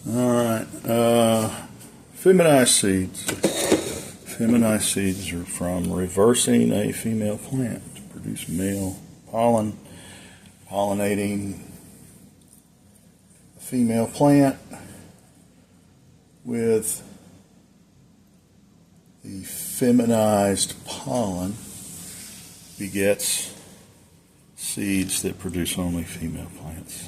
Alright, feminized seeds. Feminized seeds are from reversing a female plant to produce male pollen, pollinating a female plant with the feminized pollen begets seeds that produce only female plants.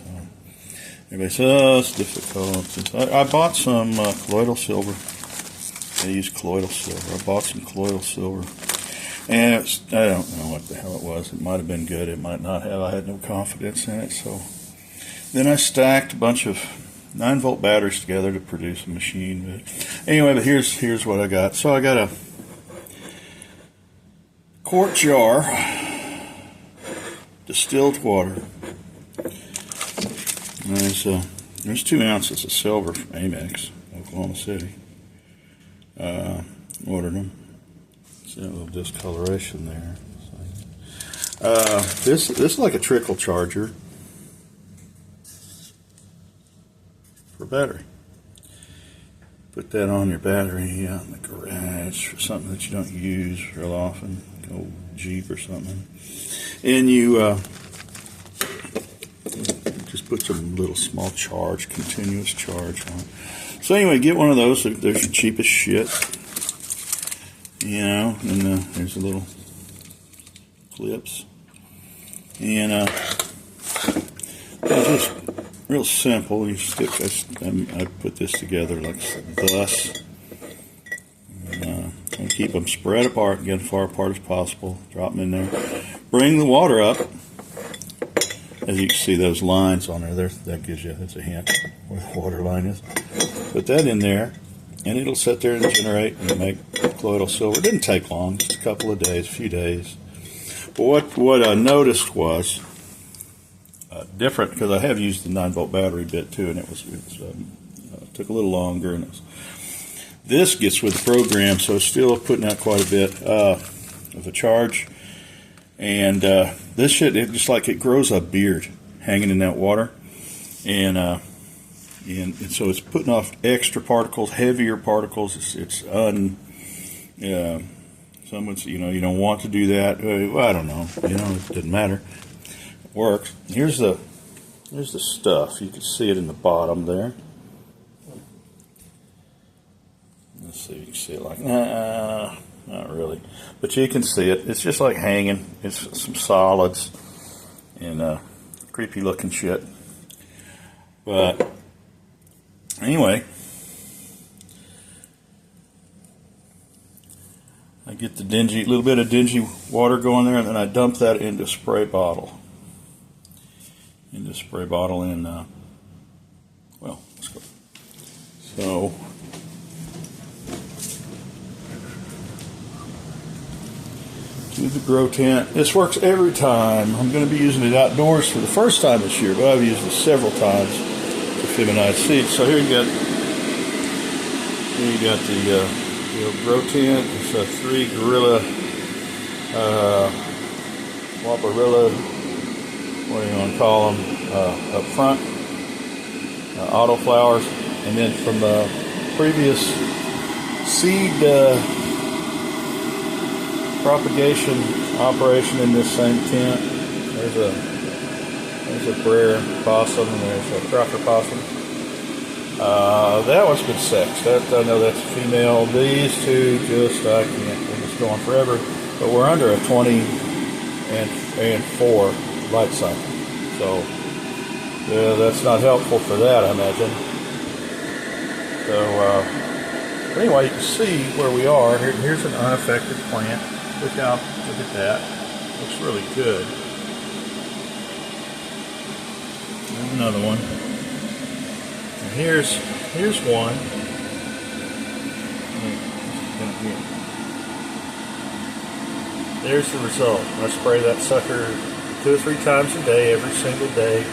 Everybody says, oh, it's difficult. I bought some colloidal silver. I use colloidal silver. I bought some colloidal silver. And I don't know what the hell it was. It might have been good. It might not have. I had no confidence in it. So then I stacked a bunch of 9-volt batteries together to produce a machine. But anyway, but here's what I got. So I got a quart jar, distilled water. There's 2 ounces of silver from Amex, Oklahoma City. Ordered them. See a little discoloration there. This is like a trickle charger for battery. Put that on your battery out in the garage for something that you don't use real often, like an old Jeep or something, and you just put some little small charge, continuous charge on it. So anyway, get one of those. They're cheap as shit, you know. And there's the little clips, and it's just real simple. You stick this. I put this together like thus. And keep them spread apart, get as far apart as possible. Drop them in there. Bring the water up. As you can see, those lines on there, that gives you, that's a hint where the water line is. Put that in there, and it'll sit there and generate and make colloidal silver. It didn't take long, just a couple of days, a few days. But what I noticed was different, because I have used the 9-volt battery bit too, and it took a little longer. And this gets with the program, so it's still putting out quite a bit of a charge. And this shit, just like it grows a beard hanging in that water, and so it's putting off extra particles, heavier particles. Someone's, you don't want to do that. Well, I don't know. It doesn't matter. It works. Here's the stuff. You can see it in the bottom there. Let's see if you can see it like not really, but you can see it. It's just like hanging. It's some solids and creepy looking shit. But anyway, I get the little bit of dingy water going there, and then I dump that into a spray bottle. Well, let's go. So. To the grow tent. This works every time. I'm going to be using it outdoors for the first time this year, but I've used it several times to feminize seeds. So here you got the grow tent. It's a 3 gorilla, Waparilla, what do you want to call them, up front, auto flowers, and then from the previous seed propagation operation in this same tent. There's a Brer possum, and there's a Crocker possum. That one's been sexed. I know that's a female. These two I can't. They're just going forever. But we're under a 20 and 4 light cycle. So that's not helpful for that, I imagine. So anyway, you can see where we are. Here's an unaffected plant. Look at that. Looks really good. There's another one. And here's one. There's the result. I spray that sucker 2 or 3 times a day, every single day.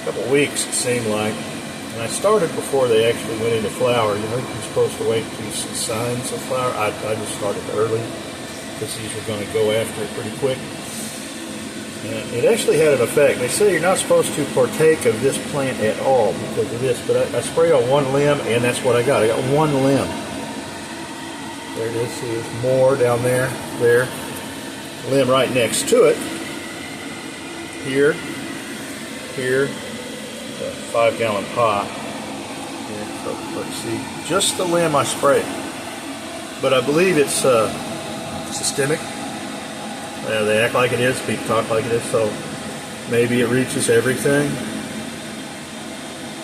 A couple of weeks, it seemed like. And I started before they actually went into flower. You're supposed to wait to see signs of flower. I just started early because these were going to go after it pretty quick. And it actually had an effect. They say you're not supposed to partake of this plant at all because of this, but I sprayed on one limb, and that's what I got. I got one limb. There it is. See, there's more down there. There. Limb right next to it. Here. Here. A 5-gallon pot. Here. So let's see. Just the limb I sprayed. But I believe it's systemic. They act like it is, people talk like it is, so maybe it reaches everything.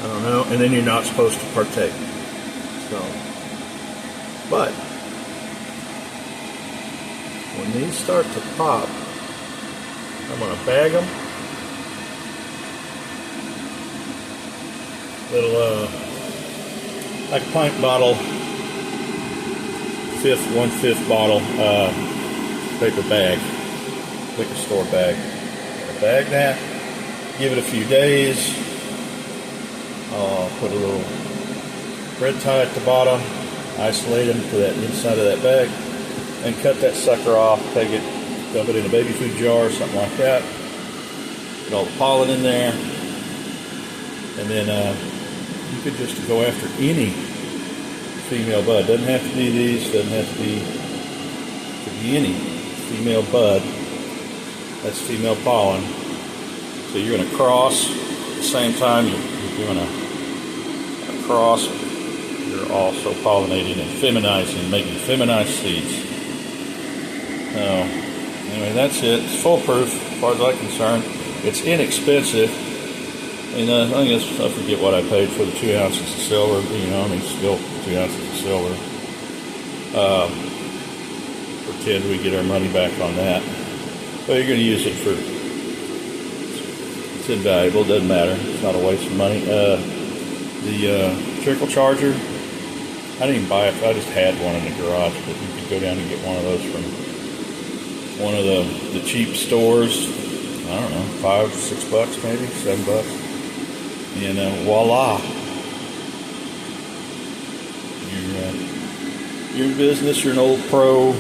I don't know. And then you're not supposed to partake. So, but when these start to pop, I'm going to bag them. Little, like a pint bottle, 1/5 bottle paper bag. Liquor store bag. Bag that. Give it a few days. Put a little bread tie at the bottom. Isolate them to that inside of that bag, and cut that sucker off. Take it, dump it in a baby food jar or something like that. Get all the pollen in there, and then you could just go after any female bud. Doesn't have to be these. Doesn't have to be. Could be any female bud. That's female pollen. So you're going to cross. At the same time, you're doing a cross. You're also pollinating and feminizing, making feminized seeds. So, anyway, that's it. It's foolproof as far as I'm concerned. It's inexpensive. And I forget what I paid for the 2 ounces of silver. Still 2 ounces of silver. Pretend we get our money back on that. But you're going to use it for, it's invaluable, it doesn't matter, it's not a waste of money. The trickle charger, I didn't even buy it, I just had one in the garage, but you could go down and get one of those from one of the cheap stores. I don't know, $5, $6 maybe, $7. And voila. You're in business, you're an old pro.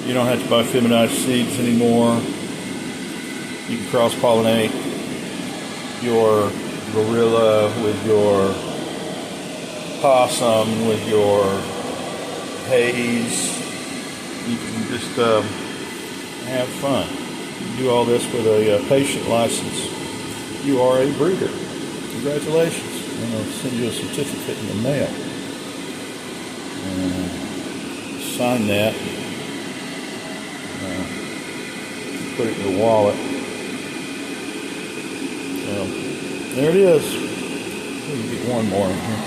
You don't have to buy feminized seeds anymore. You can cross-pollinate your gorilla with your possum, with your haze. You can just have fun. You do all this with a patient license. You are a breeder. Congratulations. I'm going to send you a certificate in the mail. Sign that. Put it in your wallet. There it is. We can get one more in here.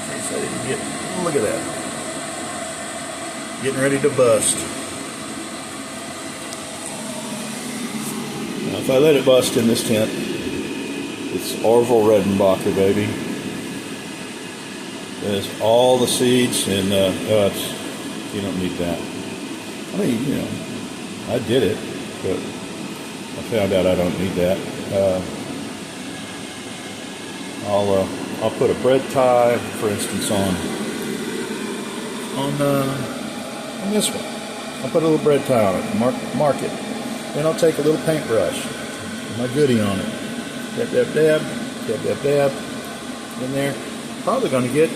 In case I didn't get, look at that. Getting ready to bust. Now if I let it bust in this tent, it's Orville Redenbacher, baby. There's all the seeds, and you don't need that. I mean, I did it, but I found out I don't need that. I'll put a bread tie, for instance, on this one. I'll put a little bread tie on it, mark it. Then I'll take a little paintbrush, put my goodie on it. Dab, dab, dab, dab, dab, dab. In there. Probably going to get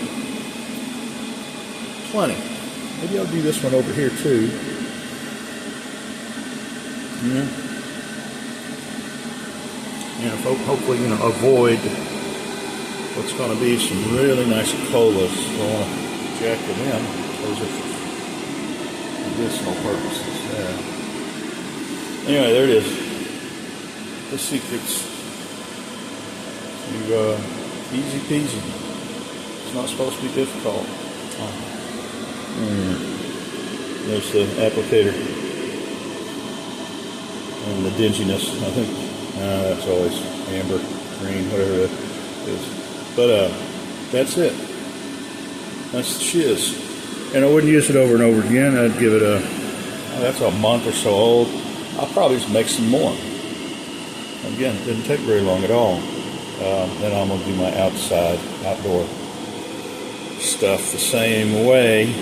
plenty. Maybe I'll do this one over here too. Hopefully, avoid what's going to be some really nice colas. So I want to jack them in. Those are for medicinal purposes. Anyway, there it is. The secrets to easy peasy. It's not supposed to be difficult. There's the applicator and the dinginess. I think that's always amber, green, whatever it is. But that's it. That's the shiz. And I wouldn't use it over and over again. I'd give it that's a month or so old. I'll probably just make some more. Again, it didn't take very long at all. Then I'm going to do my outdoor stuff the same way.